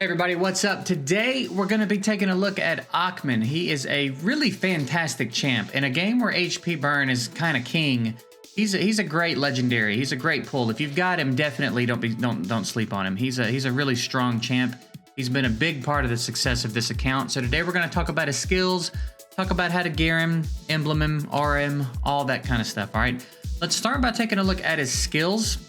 Hey everybody, what's up? Today we're going to be taking a look at Okmin. He is a really fantastic champ. In a game where HP burn is kind of king, he's a great legendary. He's a great pull. If you've got him, definitely don't sleep on him. He's a really strong champ. He's been a big part of the success of this account. So today we're going to talk about his skills, talk about how to gear him, emblem him, RM, all that kind of stuff. All right, let's start by taking a look at his skills.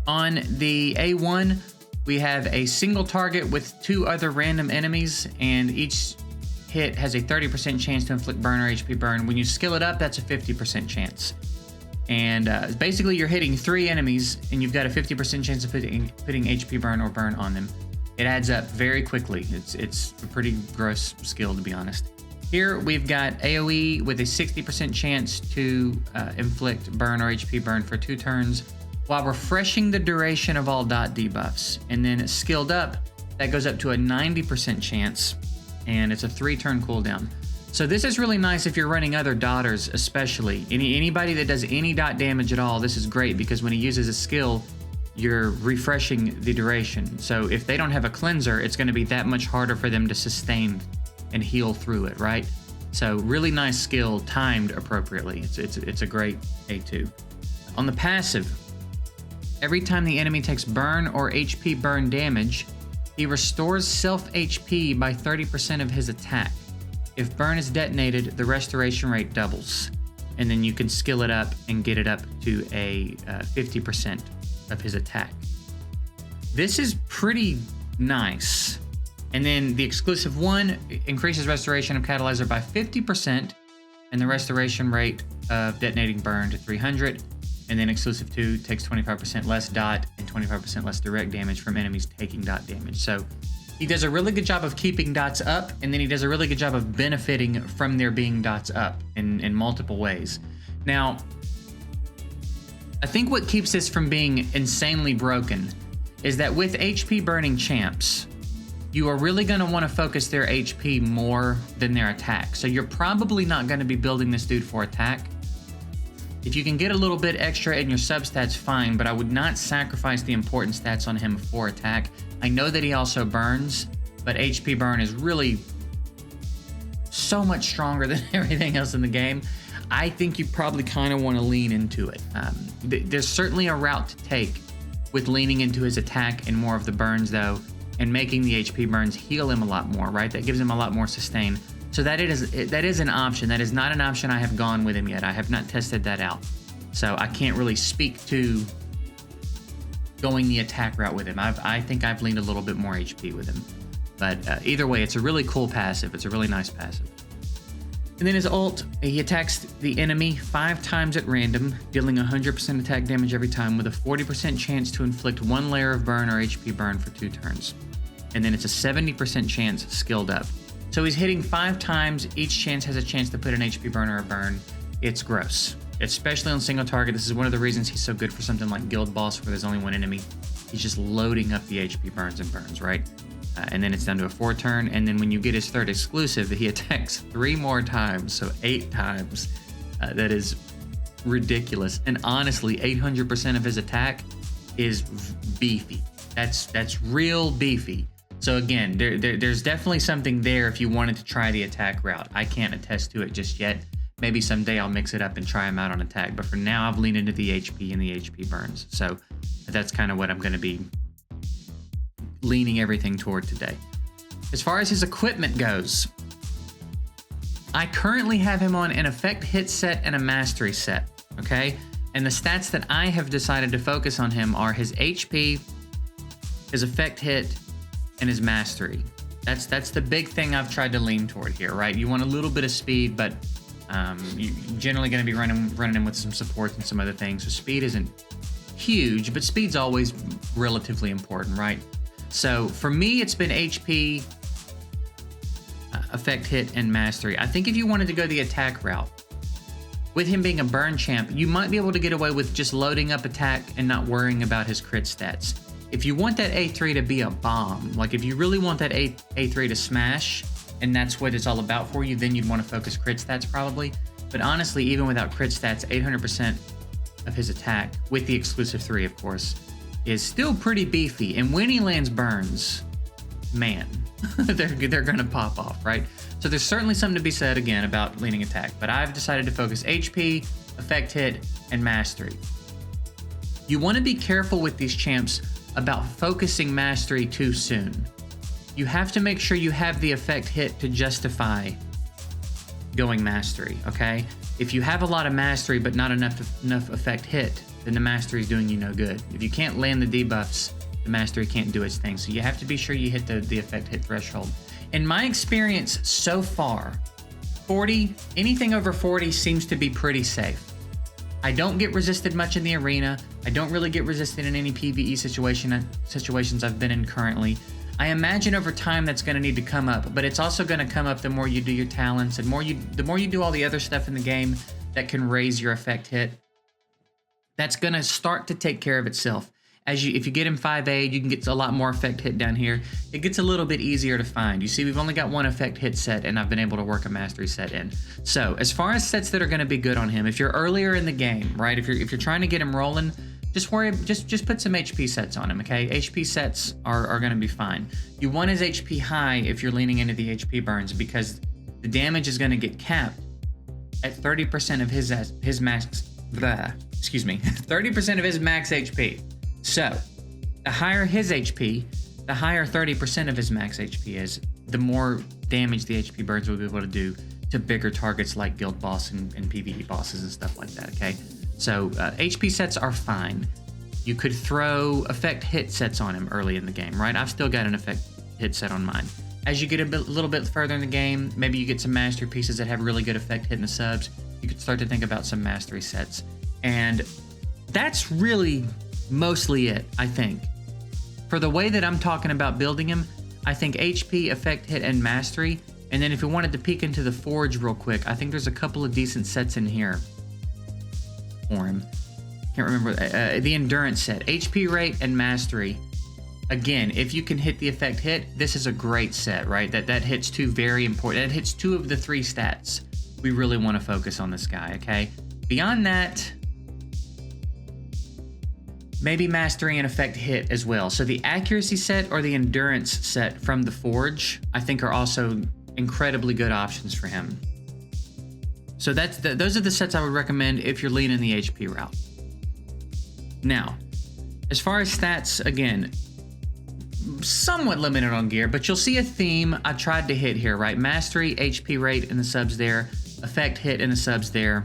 On the A1, we have a single target with 2 other random enemies, and each hit has a 30% chance to inflict burn or HP burn. When you skill it up, that's a 50% chance. And basically, you're hitting 3 enemies, and you've got a 50% chance of putting HP burn or burn on them. It adds up very quickly. It's a pretty gross skill, to be honest. Here, we've got AoE with a 60% chance to inflict burn or HP burn for 2 turns, while refreshing the duration of all dot debuffs. And then skilled up, that goes up to a 90% chance, and it's a 3-turn cooldown. So this is really nice if you're running other dotters, especially. Anybody that does any dot damage at all, this is great, because when he uses a skill, you're refreshing the duration. So if they don't have a cleanser, it's going to be that much harder for them to sustain and heal through it, right? So really nice skill, timed appropriately. It's a great A2. On the passive, every time the enemy takes burn or HP burn damage, he restores self HP by 30% of his attack. If burn is detonated, the restoration rate doubles. And then you can skill it up and get it up to a 50% of his attack. This is pretty nice. And then the exclusive 1 increases restoration of catalyzer by 50% and the restoration rate of detonating burn to 300. And then exclusive 2 takes 25% less dot and 25% less direct damage from enemies taking dot damage. So he does a really good job of keeping dots up, and then he does a really good job of benefiting from there being dots up in multiple ways. Now, I think what keeps this from being insanely broken is that with HP burning champs, you are really going to want to focus their HP more than their attack. So you're probably not going to be building this dude for attack. If you can get a little bit extra in your substats, fine, but I would not sacrifice the important stats on him for attack. I know that he also burns, but HP burn is really so much stronger than everything else in the game. I think you probably kind of want to lean into it. There's certainly a route to take with leaning into his attack and more of the burns, though, and making the HP burns heal him a lot more, right? That gives him a lot more sustain. So that is an option. That is not an option I have gone with him yet. I have not tested that out. So I can't really speak to going the attack route with him. I think I've leaned a little bit more HP with him. But either way, it's a really cool passive. It's a really nice passive. And then his ult, he attacks the enemy 5 times at random, dealing 100% attack damage every time with a 40% chance to inflict 1 layer of burn or HP burn for 2 turns. And then it's a 70% chance skilled up. So he's hitting 5 times. Each chance has a chance to put an HP burn or a burn. It's gross, especially on single target. This is one of the reasons he's so good for something like Guild Boss, where there's only 1 enemy. He's just loading up the HP burns and burns, right? And then it's down to a 4 turn. And then when you get his 3rd exclusive, he attacks 3 more times, so 8 times. That is ridiculous. And honestly, 800% of his attack is beefy. That's real beefy. So again, there's definitely something there if you wanted to try the attack route. I can't attest to it just yet. Maybe someday I'll mix it up and try him out on attack. But for now, I've leaned into the HP and the HP burns. So that's kind of what I'm going to be leaning everything toward today. As far as his equipment goes, I currently have him on an effect hit set and a mastery set, okay? And the stats that I have decided to focus on him are his HP, his effect hit, and his mastery. That's the big thing I've tried to lean toward here, right? You want a little bit of speed, but you're generally going to be running him with some supports and some other things. So speed isn't huge, but speed's always relatively important, right? So for me, it's been HP, effect hit, and mastery. I think if you wanted to go the attack route, with him being a burn champ, you might be able to get away with just loading up attack and not worrying about his crit stats. If you want that A3 to be a bomb, like if you really want that A3 to smash, and that's what it's all about for you, then you'd want to focus crit stats probably. But honestly, even without crit stats, 800% of his attack, with the exclusive 3 of course, is still pretty beefy. And when he lands burns, man, they're gonna pop off, right? So there's certainly something to be said again about leaning attack, but I've decided to focus HP, effect hit, and mastery. You want to be careful with these champs about focusing mastery too soon. You have to make sure you have the effect hit to justify going mastery, okay? If you have a lot of mastery but not enough effect hit, then the mastery is doing you no good. If you can't land the debuffs, the mastery can't do its thing. So you have to be sure you hit the effect hit threshold. In my experience so far, 40, anything over 40 seems to be pretty safe. I don't get resisted much in the arena. I don't really get resisted in any PvE situations I've been in currently. I imagine over time that's going to need to come up, but it's also going to come up the more you do your talents and the more you do all the other stuff in the game that can raise your effect hit. That's going to start to take care of itself. If you get him 5A, you can get a lot more effect hit down here. It gets a little bit easier to find. You see, we've only got one effect hit set, and I've been able to work a mastery set in. So, as far as sets that are going to be good on him, if you're earlier in the game, right? If you're trying to get him rolling, just put some HP sets on him, okay? HP sets are going to be fine. You want his HP high if you're leaning into the HP burns, because the damage is going to get capped at 30% of his max. 30% of his max HP. So, the higher his HP, the higher 30% of his max HP is, the more damage the HP burns will be able to do to bigger targets like guild boss and PvE bosses and stuff like that, okay? So, HP sets are fine. You could throw effect hit sets on him early in the game, right? I've still got an effect hit set on mine. As you get a little bit further in the game, maybe you get some mastery pieces that have really good effect hit in the subs, you could start to think about some mastery sets. And that's really mostly it, I think. For the way that I'm talking about building him, I think HP, effect hit, and mastery. And then if you wanted to peek into the forge real quick, I think there's a couple of decent sets in here for him. Can't remember. The endurance set, HP rate and mastery. Again, if you can hit the effect hit, this is a great set, right? That hits two very important. That hits two of the three stats we really want to focus on this guy, okay? Beyond that, maybe mastery and effect hit as well. So the accuracy set or the endurance set from the forge, I think, are also incredibly good options for him. So those are the sets I would recommend if you're leaning the HP route. Now, as far as stats, again, somewhat limited on gear, but you'll see a theme I tried to hit here, right? Mastery, HP rate in the subs there, effect hit in the subs there,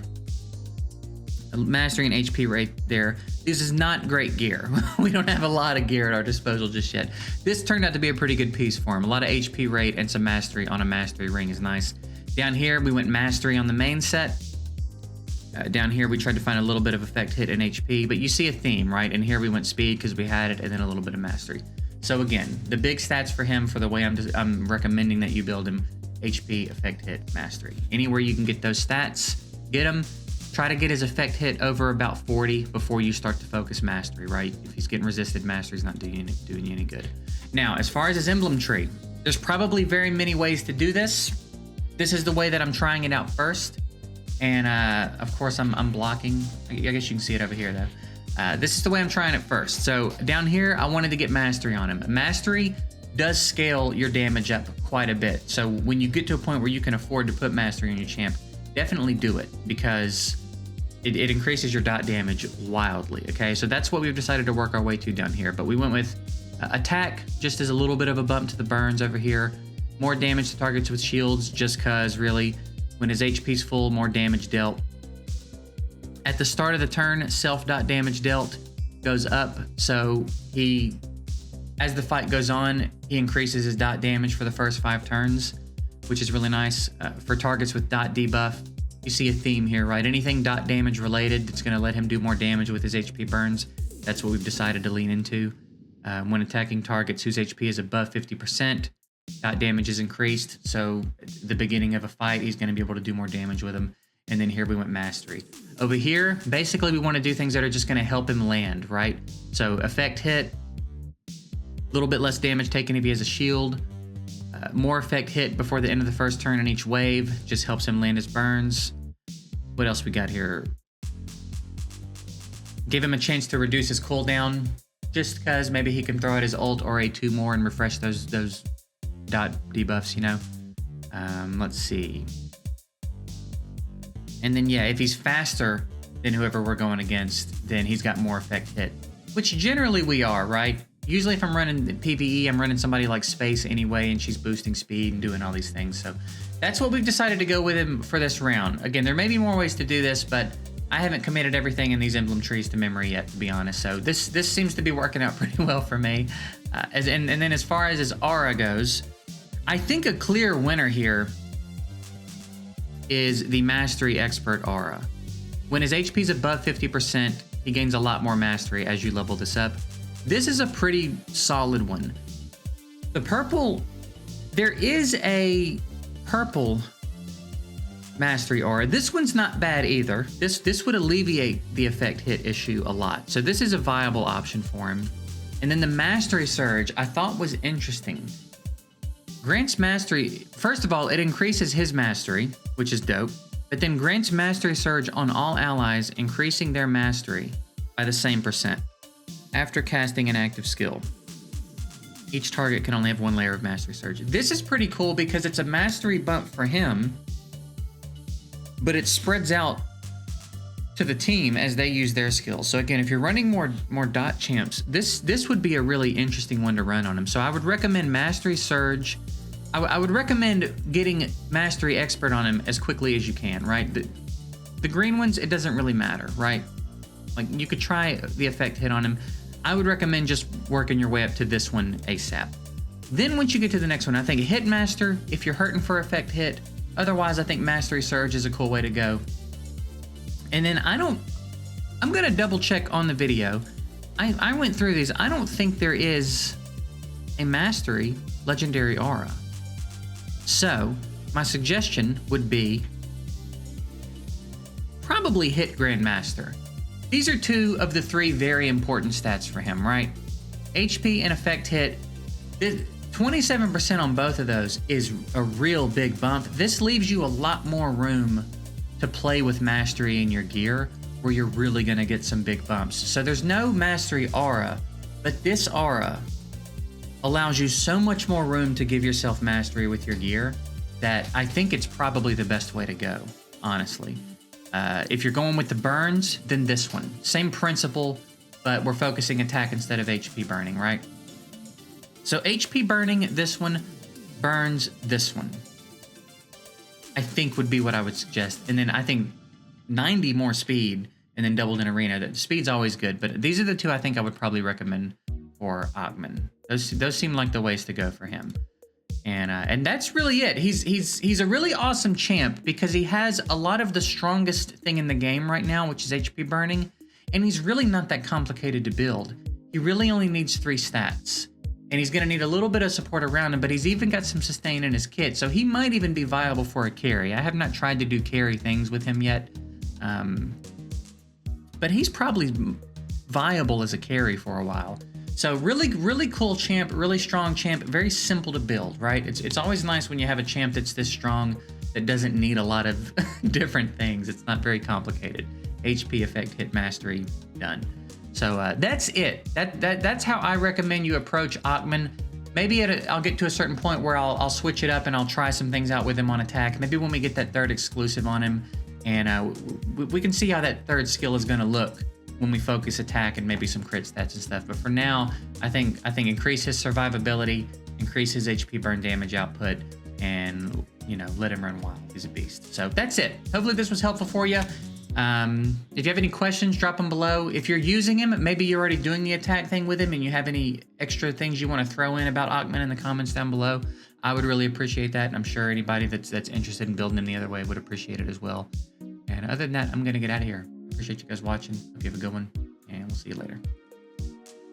mastery and HP rate there. This is not great gear. We don't have a lot of gear at our disposal just yet. This turned out to be a pretty good piece for him. A lot of HP rate and some mastery on a mastery ring is nice. Down here, we went mastery on the main set. Down here, we tried to find a little bit of effect hit and HP, but you see a theme, right? And here we went speed because we had it, and then a little bit of mastery. So again, the big stats for him, for the way I'm recommending that you build him, HP, effect hit, mastery. Anywhere you can get those stats, get them. Try to get his effect hit over about 40 before you start to focus mastery, right? If he's getting resisted, mastery's not doing you any good. Now, as far as his emblem tree, there's probably very many ways to do this. This is the way that I'm trying it out first. And of course, I'm blocking. I guess you can see it over here though. This is the way I'm trying it first. So down here, I wanted to get mastery on him. Mastery does scale your damage up quite a bit. So when you get to a point where you can afford to put mastery on your champ, definitely do it, because it increases your dot damage wildly, okay? So that's what we've decided to work our way to down here. But we went with attack, just as a little bit of a bump to the burns over here. More damage to targets with shields, just cause really, when his HP's full, more damage dealt. At the start of the turn, self dot damage dealt goes up, so as the fight goes on, he increases his dot damage for the first 5 turns, which is really nice. For targets with dot debuff, you see a theme here, right? Anything dot damage related that's going to let him do more damage with his HP burns, that's what we've decided to lean into. When attacking targets whose HP is above 50%, dot damage is increased, so at the beginning of a fight, he's going to be able to do more damage with him. And then here we went mastery. Over here, basically we want to do things that are just going to help him land, right? So effect hit, a little bit less damage taken if he has a shield. More effect hit before the end of the first turn in each wave, just helps him land his burns. What else we got here? Give him a chance to reduce his cooldown, just because maybe he can throw out his ult or A2 more and refresh those dot debuffs, you know. Let's see. And then, yeah, if he's faster than whoever we're going against, then he's got more effect hit, which generally we are, right? Usually if I'm running PvE, I'm running somebody like Space anyway, and she's boosting speed and doing all these things. So that's what we've decided to go with him for this round. Again, there may be more ways to do this, but I haven't committed everything in these emblem trees to memory yet, to be honest. So this seems to be working out pretty well for me. And then as far as his aura goes, I think a clear winner here is the Mastery Expert aura. When his HP is above 50%, he gains a lot more mastery as you level this up. This is a pretty solid one. The purple, there is a purple Mastery aura. This one's not bad either. This would alleviate the effect hit issue a lot. So this is a viable option for him. And then the Mastery Surge I thought was interesting. Grants mastery, first of all, it increases his mastery, which is dope, but then grants Mastery Surge on all allies, increasing their mastery by the same percent after casting an active skill. Each target can only have one layer of Mastery Surge. This is pretty cool because it's a mastery bump for him, but it spreads out to the team as they use their skills. So again, if you're running more dot champs, this would be a really interesting one to run on him. So I would recommend Mastery Surge. I would recommend getting Mastery Expert on him as quickly as you can, right? The green ones, it doesn't really matter, right? Like, you could try the effect hit on him. I would recommend just working your way up to this one ASAP. Then once you get to the next one, I think Hitmaster, if you're hurting for effect hit. Otherwise, I think Mastery Surge is a cool way to go. And then I'm gonna double check on the video. I went through these. I don't think there is a Mastery Legendary Aura. So my suggestion would be probably hit Grandmaster. These are two of the three very important stats for him, right? HP and effect hit. 27% on both of those is a real big bump. This leaves you a lot more room to play with mastery in your gear where you're really gonna get some big bumps. So there's no mastery aura, but this aura allows you so much more room to give yourself mastery with your gear that I think it's probably the best way to go, honestly. If you're going with the burns, then this one. Same principle, but we're focusing attack instead of HP burning, right? So HP burning this one, burns this one, I think would be what I would suggest. And then I think 90 more speed and then doubled in arena. The speed's always good, but these are the two I think I would probably recommend for Okmin. Those seem like the ways to go for him. And that's really it. He's a really awesome champ because he has a lot of the strongest thing in the game right now, which is HP burning, and he's really not that complicated to build. He really only needs 3 stats, and he's going to need a little bit of support around him, but he's even got some sustain in his kit, so he might even be viable for a carry. I have not tried to do carry things with him yet, but he's probably viable as a carry for a while. So really cool champ, really strong champ, very simple to build, right? It's always nice when you have a champ that's this strong that doesn't need a lot of different things. It's not very complicated. HP, effect, hit, mastery, done. So that's it. That's how I recommend you approach Okmin. Maybe I'll get to a certain point where I'll switch it up and I'll try some things out with him on attack. Maybe when we get that 3rd exclusive on him, and we can see how that 3rd skill is going to look when we focus attack and maybe some crit stats and stuff. But for now, I think increase his survivability, increase his HP burn damage output, and let him run wild. He's a beast. So that's it. Hopefully this was helpful for you. If you have any questions, drop them below. If you're using him, maybe you're already doing the attack thing with him and you have any extra things you want to throw in about Okmin in the comments down below, I would really appreciate that. And I'm sure anybody that's interested in building him the other way would appreciate it as well. And other than that, I'm going to get out of here. Appreciate you guys watching. Hope you have a good one, and we'll see you later.